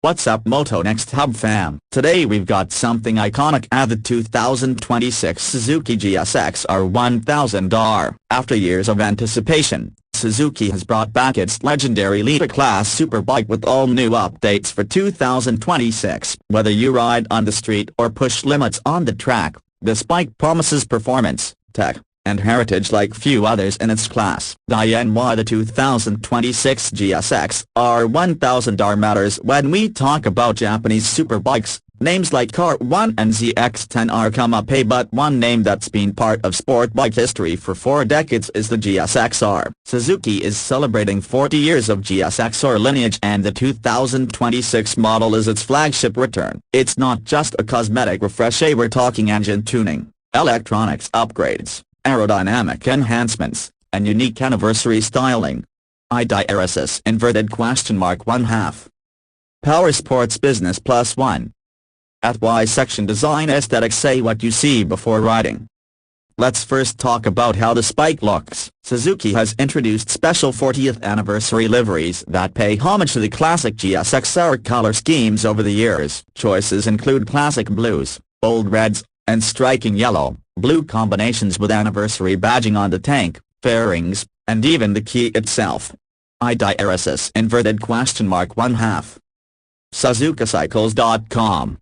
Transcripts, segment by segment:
What's up Moto NextHub fam? Today we've got something iconic at the 2026 Suzuki GSX-R1000R. After years of anticipation, Suzuki has brought back its legendary litre-class superbike with all new updates for 2026. Whether you ride on the street or push limits on the track, this bike promises performance, tech, and heritage like few others in its class. Why the 2026 GSX-R1000R matters when we talk about Japanese superbikes. Names like R1 and ZX-10R come up, but one name that's been part of sport bike history for 4 decades is the GSX-R. Suzuki is celebrating 40 years of GSX-R lineage, and the 2026 model is its flagship return. It's not just a cosmetic refresh, we're talking engine tuning, electronics upgrades, aerodynamic enhancements, and unique anniversary styling. (1/2) Power Sports Business +1. At Y Section Design Aesthetics, say what you see before riding. Let's first talk about how the bike looks. Suzuki has introduced special 40th anniversary liveries that pay homage to the classic GSX-R color schemes over the years. Choices include classic blues, bold reds, and striking yellow, blue combinations with anniversary badging on the tank, fairings, and even the key itself. (1/2) SuzukiCycles.com.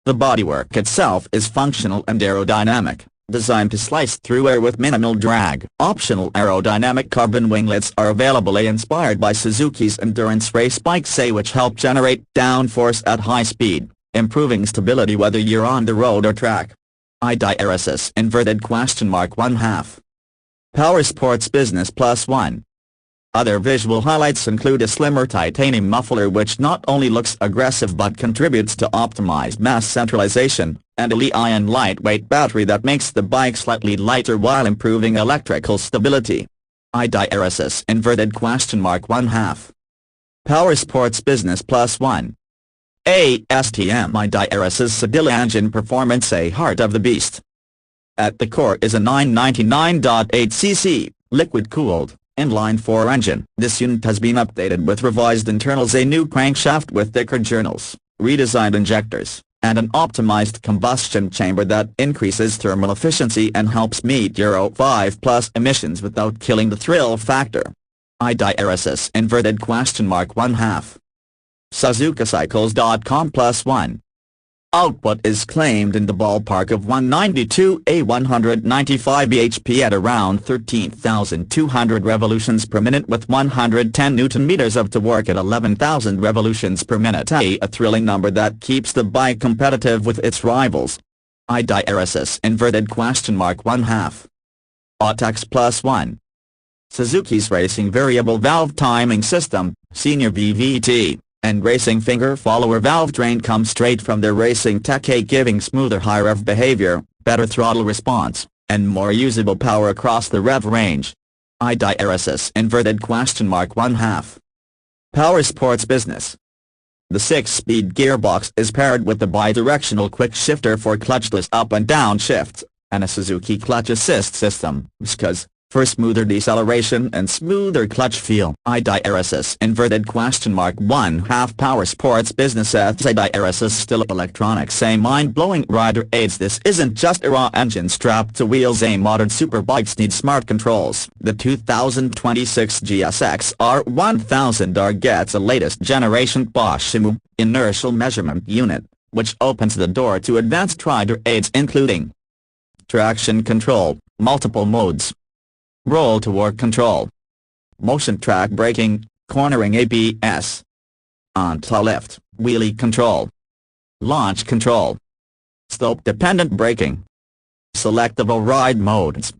The bodywork itself is functional and aerodynamic, designed to slice through air with minimal drag. Optional aerodynamic carbon winglets are available, inspired by Suzuki's endurance race bikes, which help generate downforce at high speed, improving stability whether you're on the road or track. (1/2) Power Sports Business +1. Other visual highlights include a slimmer titanium muffler which not only looks aggressive but contributes to optimized mass centralization, and a Li-ion lightweight battery that makes the bike slightly lighter while improving electrical stability. (1/2) Power Sports Business +1. ASTM-IDRS's Sedilla engine performance, a heart of the beast. At the core is a 999.8 cc, liquid-cooled, inline-four engine. This unit has been updated with revised internals, a new crankshaft with thicker journals, redesigned injectors, and an optimized combustion chamber that increases thermal efficiency and helps meet Euro 5+ emissions without killing the thrill factor. (1/2) SuzukiCycles.com +1. Output is claimed in the ballpark of 192–195 bhp at around 13,200 revolutions per minute, with 110 Nm of torque at 11,000 revolutions per minute, a thrilling number that keeps the bike competitive with its rivals. (1/2) Autex +1. Suzuki's racing variable valve timing system, senior VVT, and racing finger follower valve drain come straight from their racing tech, giving smoother high rev behavior, better throttle response, and more usable power across the rev range. (1/2) Power Sports Business. The 6-speed gearbox is paired with the bidirectional quick shifter for clutchless up and down shifts, and a Suzuki clutch assist system, SCAS, for smoother deceleration and smoother clutch feel. (1/2) Power Sports Business. (1/2) Still electronics, a mind-blowing rider aids. This isn't just a raw engine strapped to wheels, modern superbikes need smart controls. The 2026 GSX-R1000R gets a latest generation Bosch IMU inertial measurement unit, which opens the door to advanced rider aids including traction control, multiple modes, roll-to-work control, motion track braking, cornering ABS, anti-lift, wheelie control, launch control, slope-dependent braking, selectable ride modes.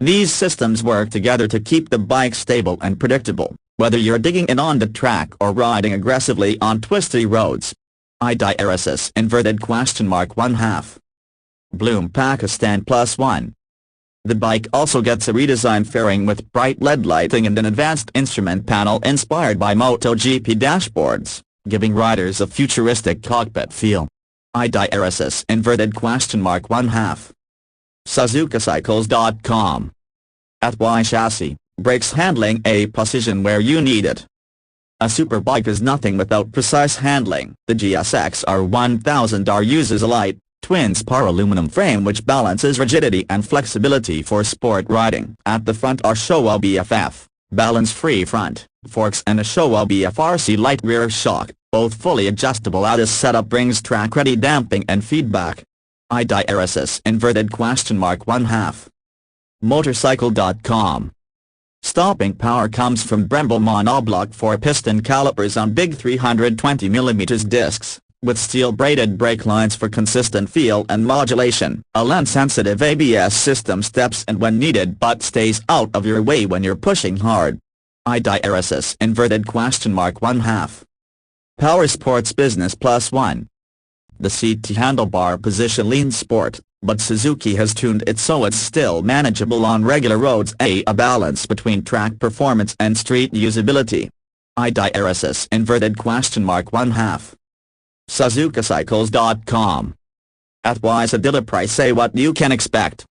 These systems work together to keep the bike stable and predictable, whether you're digging in on the track or riding aggressively on twisty roads. (1/2) Bloom Pakistan +1. The bike also gets a redesigned fairing with bright LED lighting and an advanced instrument panel inspired by MotoGP dashboards, giving riders a futuristic cockpit feel. (1/2) SuzukiCycles.com. At Y Chassis, brakes handling, a precision where you need it. A superbike is nothing without precise handling. The GSX-R1000R uses a light, twin-spar aluminum frame which balances rigidity and flexibility for sport riding. At the front are Showa BFF, balance-free front, forks and a Showa BFRC light rear shock, both fully adjustable. This setup brings track-ready damping and feedback. IDRSS _1/2. Motorcycle.com. Stopping power comes from Brembo monoblock 4-piston calipers on big 320mm discs, with steel-braided brake lines for consistent feel and modulation. A lens-sensitive ABS system steps in when needed but stays out of your way when you're pushing hard. IDRSS _1/2. Power Sports Business +1. The seat to handlebar position leans sport, but Suzuki has tuned it so it's still manageable on regular roads. A balance between track performance and street usability. IDRSS _1/2. SuzukiCycles.com. At wise a dealer price, say what you can expect.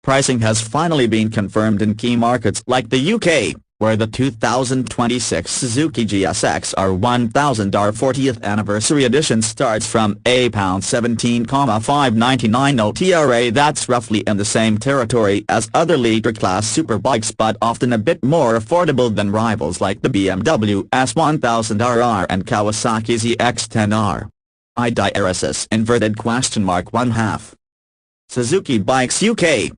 Pricing has finally been confirmed in key markets like the UK, where the 2026 Suzuki GSX-R1000R 40th Anniversary Edition starts from £17,599 OTRA. That's roughly in the same territory as other litre-class superbikes but often a bit more affordable than rivals like the BMW S1000RR and Kawasaki ZX-10R. IDRSS _1/2. Suzuki Bikes UK.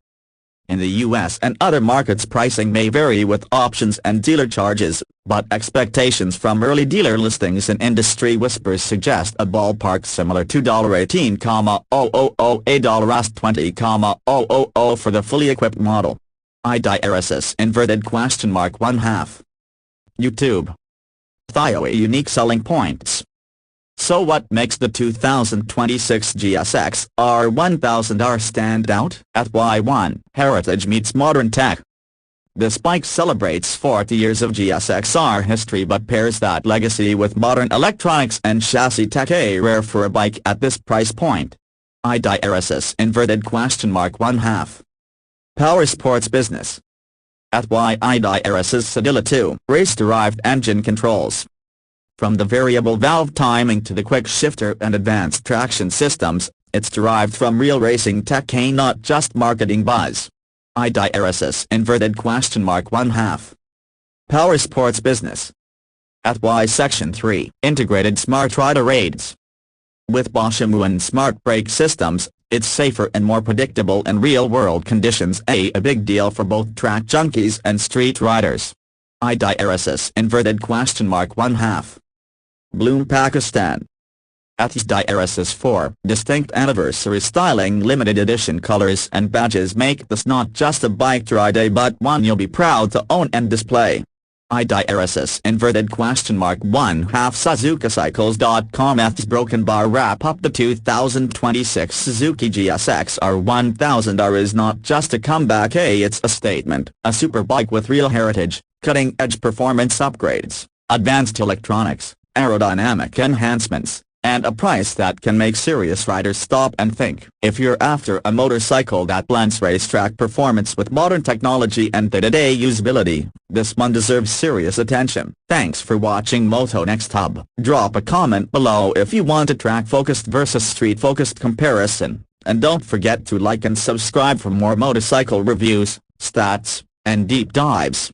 In the US and other markets pricing may vary with options and dealer charges, but expectations from early dealer listings and industry whispers suggest a ballpark similar to $18,000 $20,000 for the fully equipped model. IDRSS _1/2. YouTube. Thio a unique selling points. So what makes the 2026 GSX-R1000R stand out? At Y1, heritage meets modern tech. This bike celebrates 40 years of GSX-R history but pairs that legacy with modern electronics and chassis tech, rare for a bike at this price point. IDRSS _1/2. Power Sports Business. At Y IDRSS Sedilla 2, race-derived engine controls. From the variable valve timing to the quick shifter and advanced traction systems, it's derived from real racing tech, not just marketing buzz. IDRSS _1/2. Power Sports Business. At Y Section 3, integrated smart rider aids. With Bosch IMU and smart brake systems, it's safer and more predictable in real-world conditions, a big deal for both track junkies and street riders. IDRSS _1/2. Bloom Pakistan. At IDRSS 4, distinct anniversary styling limited edition colors and badges make this not just a bike to ride but one you'll be proud to own and display. IDRSS _1/2. SuzukiCycles.com. At broken bar wrap up the 2026 Suzuki GSX-R1000R is not just a comeback, it's a statement. A superbike with real heritage, cutting-edge performance upgrades, advanced electronics, aerodynamic enhancements, and a price that can make serious riders stop and think. If you're after a motorcycle that blends racetrack performance with modern technology and day-to-day usability, this one deserves serious attention. Thanks for watching Moto NextHub. Drop a comment below if you want a track-focused versus street-focused comparison, and don't forget to like and subscribe for more motorcycle reviews, stats, and deep dives.